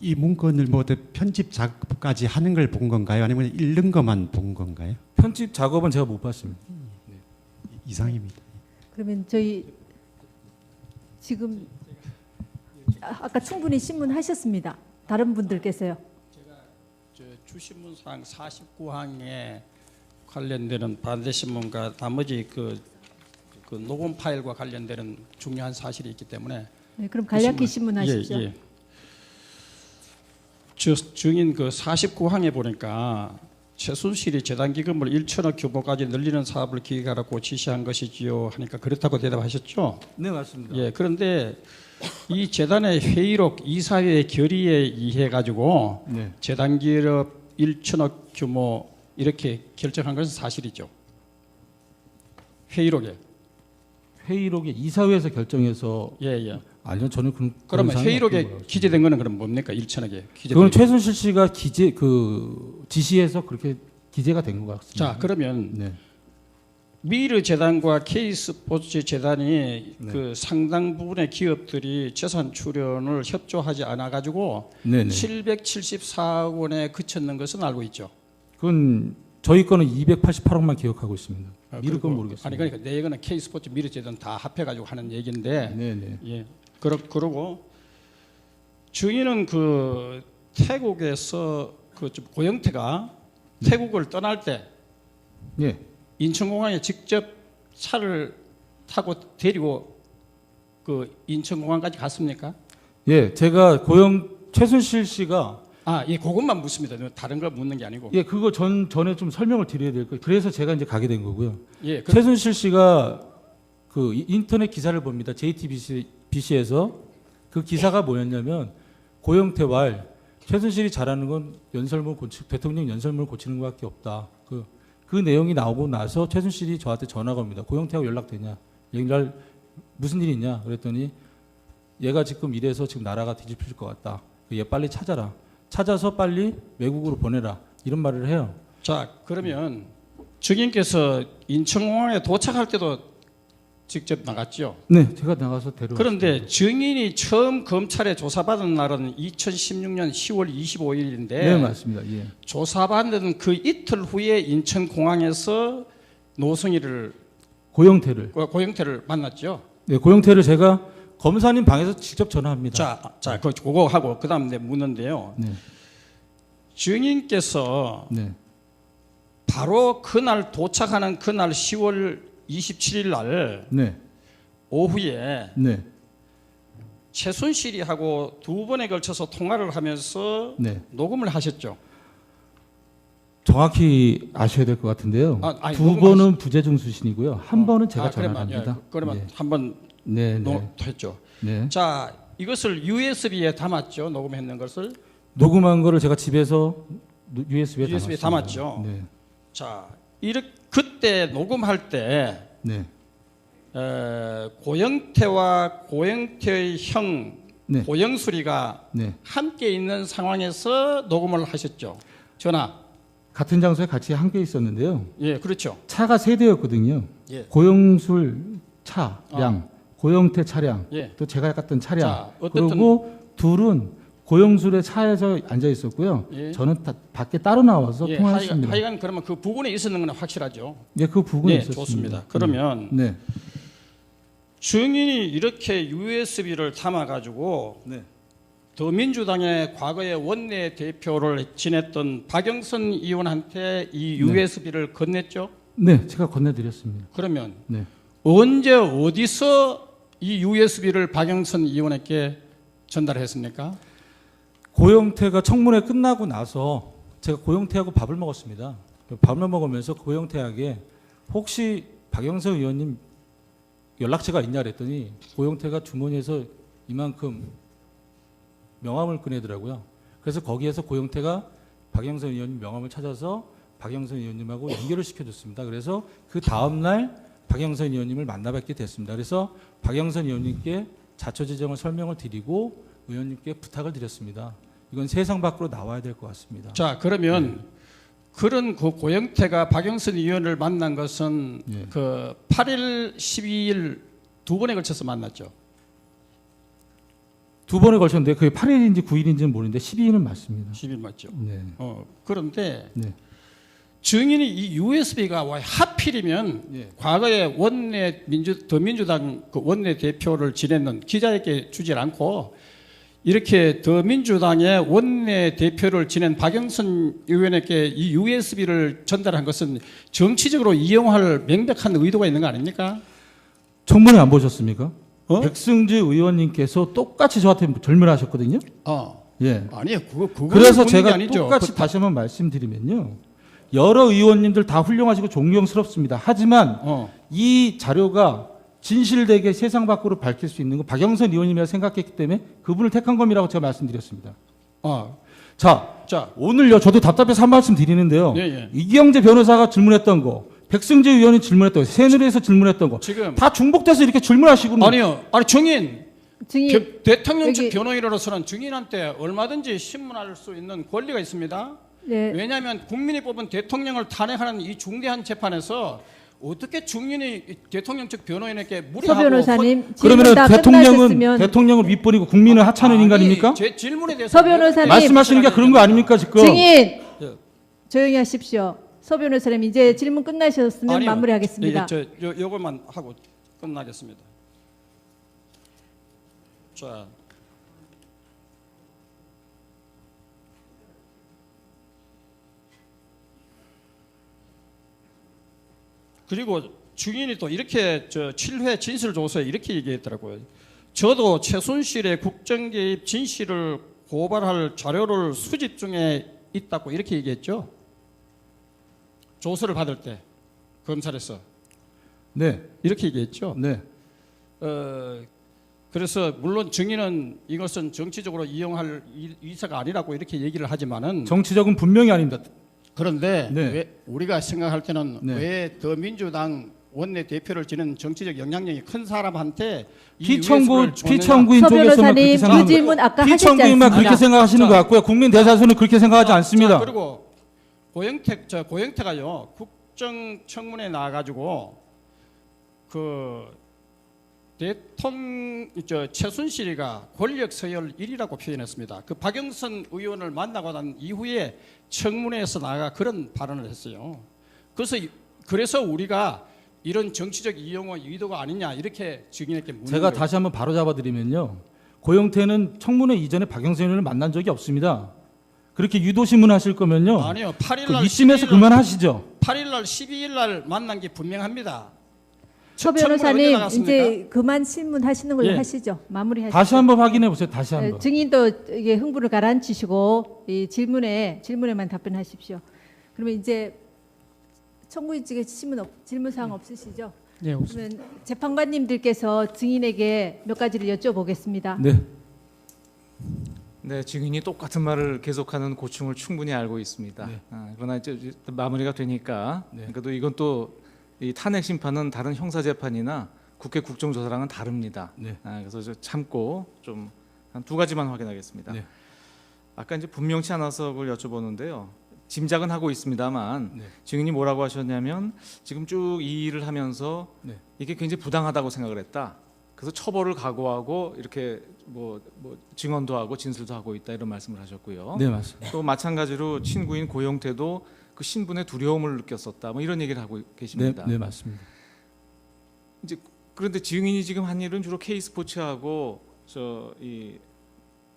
이 문건을 모두 편집 작업까지 하는 걸 본 건가요? 아니면 읽는 것만 본 건가요? 편집 작업은 제가 못 봤습니다. 이상입니다. 그러면 저희 지금 아까 충분히 신문하셨습니다. 다른 분들께서요. 주신문상 49항에 관련되는 반대신문과 나머지 그 녹음 파일과 관련되는 중요한 사실이 있기 때문에 네, 그럼 간략히 신문하십시오. 예. 증인 그 49항에 보니까 최순실이 재단기금을 1천억 규모까지 늘리는 사업을 기획하라고 지시한 것이지요 하니까 그렇다고 대답하셨죠? 네, 맞습니다. 예. 그런데 이 재단의 회의록 이사회의 결의에 의해 가지고 네. 재단 기업 1천억 규모 이렇게 결정한 것은 사실이죠. 회의록에. 회의록에 이사회에서 결정해서 예. 아니요, 저는 그런 그러면 사항이 회의록에 없는 것 기재된 거는 그럼 뭡니까? 1천억에 기재된. 그건 최순실 씨가 지시해서 그렇게 기재가 된 것 같습니다. 자, 그러면 네. 미르 재단과 K스포츠 재단이 네. 그 상당 부분의 기업들이 재산 출연을 협조하지 않아 가지고 네네. 774억 원에 그쳤는 것은 알고 있죠. 그건 저희 거는 288억만 기억하고 있습니다. 미르 건 그리고- 모르겠습니다. 아니 그러니까 내 얘기는 K스포츠 미르 재단 다 합해 가지고 하는 얘기인데 네네. 예. 그러고 증인은 그 태국에서 그 고영태가 태국을 떠날 때 예. 인천공항에 직접 차를 타고 데리고 그 인천공항까지 갔습니까? 예, 제가 최순실 씨가 예, 그것만 묻습니다. 다른 걸 묻는 게 아니고. 예, 그거 전에 좀 설명을 드려야 될 거예요. 그래서 제가 이제 가게 된 거고요. 예, 최순실 씨가 그 인터넷 기사를 봅니다. JTBC에서 그 기사가 뭐였냐면 고영태와 최순실이 잘하는 건 대통령 연설문을 고치는 것밖에 없다. 그 내용이 나오고 나서 최순실이 저한테 전화가 옵니다. 고영태하고 연락되냐? 얘기를 무슨 일이 있냐? 그랬더니 얘가 지금 이래서 지금 나라가 뒤집힐 것 같다. 얘 빨리 찾아라. 찾아서 빨리 외국으로 보내라. 이런 말을 해요. 자, 그러면 증인께서 인천공항에 도착할 때도 직접 나갔죠. 네, 제가 나가서 데려왔습니다. 그런데 증인이 처음 검찰에 조사받은 날은 2016년 10월 25일인데 네, 맞습니다. 예. 조사받는 그 이틀 후에 인천공항에서 노승일을 고영태를 만났죠. 네, 고영태를 제가 검사님 방에서 직접 전화합니다. 자, 그거 하고 그다음 내 묻는데요. 네. 증인께서 네. 바로 그날 도착하는 그날 10월 27일 날 네. 오후에 네. 최순실이 하고 두 번에 걸쳐서 통화를 하면서 네. 녹음을 하셨죠. 정확히 아셔야 될 것 같은데요. 두 번은 부재중 수신이고요. 한 번은 제가 전화합니다. 그러면 네. 한번 네, 네. 했죠. 네. 자, 이것을 USB에 담았죠. 녹음했는 것을 녹음한 거를 제가 집에서 USB에 담았죠. 네. 자, 그때 녹음할 때 네. 고영태와 고영태의 형 네. 고영수리가 네. 함께 있는 상황에서 녹음을 하셨죠. 전화. 같은 장소에 같이 함께 있었는데요. 예, 그렇죠. 차가 세 대였거든요. 예. 고영술 차량, 고영태 차량, 예. 또 제가 갔던 차량. 자, 어떻든- 그리고 둘은 고영술의 차에서 앉아 있었고요. 예. 저는 밖에 따로 나와서 예, 통화했습니다. 하여간 그러면 그 부근에 있었는 건 확실하죠. 예, 그 부분에 네, 있었습니다. 좋습니다. 그러면 네. 증인이 이렇게 USB를 담아 가지고 네. 더민주당의 과거의 원내 대표를 지냈던 박영선 의원한테 이 USB를 건넸죠. 네, 제가 건네드렸습니다. 그러면 네. 언제 어디서 이 USB를 박영선 의원에게 전달했습니까? 고영태가 청문회 끝나고 나서 제가 고영태하고 밥을 먹었습니다. 밥을 먹으면서 고영태에게 혹시 박영선 의원님 연락처가 있냐 그랬더니 고영태가 주머니에서 이만큼 명함을 꺼내더라고요. 그래서 거기에서 고영태가 박영선 의원님 명함을 찾아서 박영선 의원님하고 연결을 시켜줬습니다. 그래서 그 다음날 박영선 의원님을 만나뵙게 됐습니다. 그래서 박영선 의원님께 자초지정을 설명을 드리고 의원님께 부탁을 드렸습니다. 이건 세상 밖으로 나와야 될 것 같습니다. 자, 그러면 그런 그 고영태가 박영선 의원을 만난 것은 예. 그 8일, 12일 두 번에 걸쳐서 만났죠. 두 번에 걸쳤는데 그게 8일인지 9일인지는 모르는데 12일은 맞습니다. 10일 맞죠. 네. 그런데 네. 증인이 이 USB가 왜 하필이면 예. 과거에 더민주당 그 원내 대표를 지냈는 기자에게 주질 않고 이렇게 더민주당의 원내 대표를 지낸 박영선 의원에게 이 USB를 전달한 것은 정치적으로 이용할 명백한 의도가 있는 거 아닙니까? 청문회 안 보셨습니까? 어? 백승주 의원님께서 똑같이 저한테 질문하셨거든요. 예. 아니요, 그거 그래서 묻는 게 제가 아니죠. 똑같이 다시 한번 말씀드리면요. 여러 의원님들 다 훌륭하시고 존경스럽습니다. 하지만 이 자료가 진실되게 세상 밖으로 밝힐 수 있는 건 박영선 의원님이라 생각했기 때문에 그분을 택한 겁니다라고 제가 말씀드렸습니다. 자, 오늘요 저도 답답해서 한 말씀 드리는데요. 예, 예. 이경재 변호사가 질문했던 거, 백승재 의원이 질문했던 거, 새누리에서 질문했던 거, 지금 다 중복돼서 이렇게 질문하시고 아니요, 아니 증인 대통령 측 여기- 변호인으로서는 증인한테 얼마든지 신문할 수 있는 권리가 있습니다. 네. 왜냐하면 국민이 뽑은 대통령을 탄핵하는 이 중대한 재판에서 어떻게 증인이 대통령 측 변호인에게 서 무리하고 변호사님 질문 그러면 다 대통령은 끝나셨으면 대통령을 윗버리고 국민을 하찮은 아니, 인간입니까? 제 질문에 대해서 서 변호사님 말씀하시는 게 그런 거 아닙니까 지금? 증인 예. 조용히 하십시오. 서 변호사님 이제 질문 끝나셨으면 아니요. 마무리하겠습니다. 요것만 하고 끝나겠습니다. 자, 그리고 증인이 또 이렇게 7회 진술조서에 이렇게 얘기했더라고요. 저도 최순실의 국정개입 진실을 고발할 자료를 수집 중에 있다고 이렇게 얘기했죠. 조서를 받을 때 검찰에서 네, 이렇게 얘기했죠. 네. 그래서 물론 증인은 이것은 정치적으로 이용할 의사가 아니라고 이렇게 얘기를 하지만은 정치적은 분명히 아닙니다. 그런데 네. 왜 우리가 생각할 때는 네. 왜 더민주당 원내 대표를 지는 정치적 영향력이 큰 사람한테 이 피청구 USB를 줬느냐? 피청구인 서 쪽에서만 그렇게 변호사님 그 생각하는 거. 질문 아까 하셨지 피청구인만 않습니까? 그렇게 생각하시는 자, 것 같고요. 국민 대다수는 그렇게 생각하지 않습니다. 자, 그리고 고영태가요 국정청문회 나와가지고 그 최순실이가 권력 서열 1위라고 표현했습니다. 그 박영선 의원을 만나고 난 이후에 청문회에서 나가 그런 발언을 했어요. 그래서 우리가 이런 정치적 이용의 의도가 아니냐 이렇게 증인에게 묻는 제가 거예요. 다시 한번 바로 잡아드리면요. 고영태는 청문회 이전에 박영선 의원을 만난 적이 없습니다. 그렇게 유도신문 하실 거면요. 아니요. 8일 그 날 이쯤에서 12일 그만하시죠. 8일 날 12일 날 만난 게 분명합니다. 서 청문회 언제 변호사님 나갔습니까? 이제 그만 신문하시는 걸로 예. 하시죠. 마무리하시죠. 다시 한번 확인해 보세요. 다시 네, 한번. 증인도 이게 흥분을 가라앉히시고 이 질문에만 답변하십시오. 그러면 이제 청구인 측에 질문 사항 없으시죠? 네, 그러면 재판관님들께서 증인에게 몇 가지를 여쭤보겠습니다. 네. 네, 증인이 똑같은 말을 계속하는 고충을 충분히 알고 있습니다. 네. 그러나 이제 마무리가 되니까 네. 그래도 이건 또 이 탄핵 심판은 다른 형사 재판이나 국회 국정조사랑은 다릅니다. 네. 그래서 저 참고 좀 한 두 가지만 확인하겠습니다. 네. 아까 이제 분명치 않아서 그걸 여쭤보는데요. 짐작은 하고 있습니다만 네. 증인이 뭐라고 하셨냐면 지금 쭉 이 일을 하면서 네. 이게 굉장히 부당하다고 생각을 했다. 그래서 처벌을 각오하고 이렇게 뭐 증언도 하고 진술도 하고 있다 이런 말씀을 하셨고요. 네, 맞습니다. 또 마찬가지로 친구인 고영태도 그 신분의 두려움을 느꼈었다. 뭐 이런 얘기를 하고 네, 계십니다. 네, 맞습니다. 이제 그런데 증인이 지금 한 일은 주로 K 스포츠하고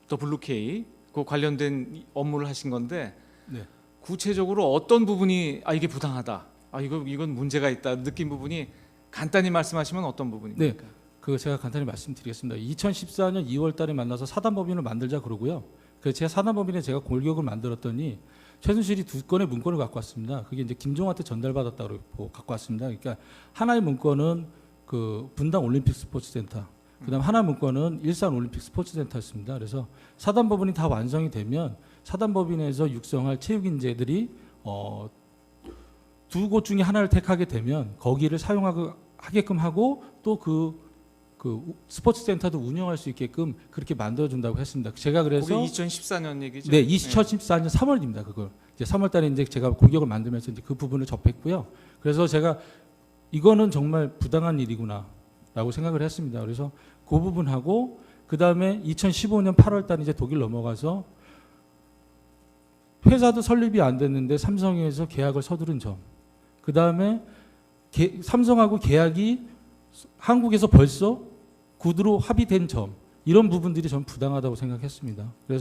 더 블루K 그 관련된 업무를 하신 건데 네. 구체적으로 어떤 부분이 이게 부당하다. 이건 문제가 있다. 느낀 부분이 간단히 말씀하시면 어떤 부분입니까? 그 제가 간단히 말씀드리겠습니다. 2014년 2월달에 만나서 사단법인을 만들자 그러고요. 그래서 제가 사단법인에 제가 골격을 만들었더니 최순실이 2건의 문건을 갖고 왔습니다. 그게 이제 김종한테 전달받았다고 갖고 왔습니다. 그러니까 하나의 문건은 그 분당 올림픽 스포츠센터, 그다음 하나 문건은 일산 올림픽 스포츠센터였습니다. 그래서 사단법인이 다 완성이 되면 사단법인에서 육성할 체육인재들이 두 곳 중에 하나를 택하게 되면 거기를 사용하게끔 하고 또 그 스포츠 센터도 운영할 수 있게끔 그렇게 만들어준다고 했습니다. 제가 그래서 그게 2014년 얘기죠. 네, 2014년 3월입니다. 그걸 이제 3월달에 이제 제가 골격을 만들면서 이제 그 부분을 접했고요. 그래서 제가 이거는 정말 부당한 일이구나라고 생각을 했습니다. 그래서 그 부분하고 그 다음에 2015년 8월달 이제 독일 넘어가서 회사도 설립이 안 됐는데 삼성에서 계약을 서두른 점. 그 다음에 삼성하고 계약이 한국에서 벌써 구두로 합의된 점. 이런 부분들이 전 부당하다고 생각했습니다. 그래서